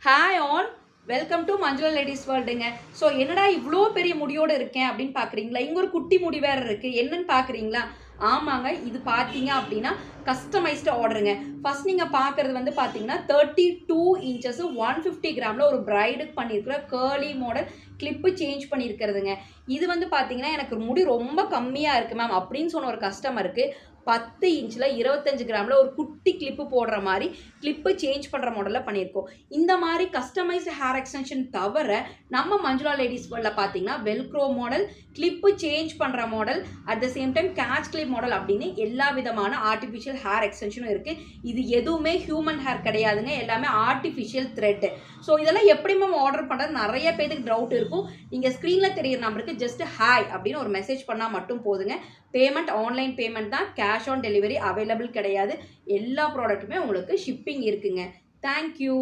Hi all, welcome to Manjula ladies வேர்ல்டுங்க. So என்னடா இவ்வளோ பெரிய முடியோடு இருக்கேன் அப்படின்னு பார்க்குறீங்களா? இங்கே ஒரு குட்டி முடி வேறு இருக்குது, என்னன்னு பார்க்குறீங்களா? ஆமாங்க, இது பார்த்தீங்க அப்படின்னா கஸ்டமைஸ்டு ஆர்டருங்க. ஃபர்ஸ்ட் நீங்கள் பார்க்குறது வந்து பார்த்தீங்கன்னா 32 இன்ச்சஸ் 150 கிராமில் ஒரு பிரைடுக்கு பண்ணியிருக்கிற கேர்லி மாடல் கிளிப்பு சேஞ்ச் பண்ணியிருக்கிறதுங்க. இது வந்து பார்த்தீங்கன்னா எனக்கு முடி ரொம்ப கம்மியாக இருக்குது மேம் அப்படின்னு சொன்ன ஒரு கஸ்டமருக்கு 10 இன்ச்சில் 25 கிராமில் ஒரு குட்டி கிளிப்பு போடுற மாதிரி கிளிப்பு சேஞ்ச் பண்ணுற மாடலில் பண்ணியிருக்கோம். இந்த மாதிரி கஸ்டமைஸ்டு ஹேர் எக்ஸ்டென்ஷன் தவிர நம்ம மஞ்சுளா லேடிஸ் வேர்ல்டில் பார்த்தீங்கன்னா வெல்க்ரோ மாடல், கிளிப்பு சேஞ்ச் பண்ணுற model, at the same time catch clip model அப்படின்னு எல்லா விதமான ஆர்டிஃபிஷியல் ஹேர் எக்ஸ்டென்ஷனும் இருக்குது. இது எதுவுமே ஹியூமன் ஹேர் கிடையாதுங்க, எல்லாமே ஆர்டிஃபிஷியல் த்ரெட். ஸோ இதெல்லாம் எப்படி மேம் ஆர்டர் பண்ணுறது நிறைய பேருக்கு டவுட் இருக்கும். நீங்கள் ஸ்க்ரீனில் தெரியிற நம்பருக்கு ஜஸ்ட் ஹாய் அப்படின்னு ஒரு மெசேஜ் பண்ணால் மட்டும் போதுங்க. பேமெண்ட் ஆன்லைன் பேமெண்ட் தான், கேஷ் ஆன் டெலிவரி அவைலபிள் கிடையாது. எல்லா ப்ராடக்ட்டுமே உங்களுக்கு ஷிப்பிங் இருக்குங்க. தேங்க்யூ.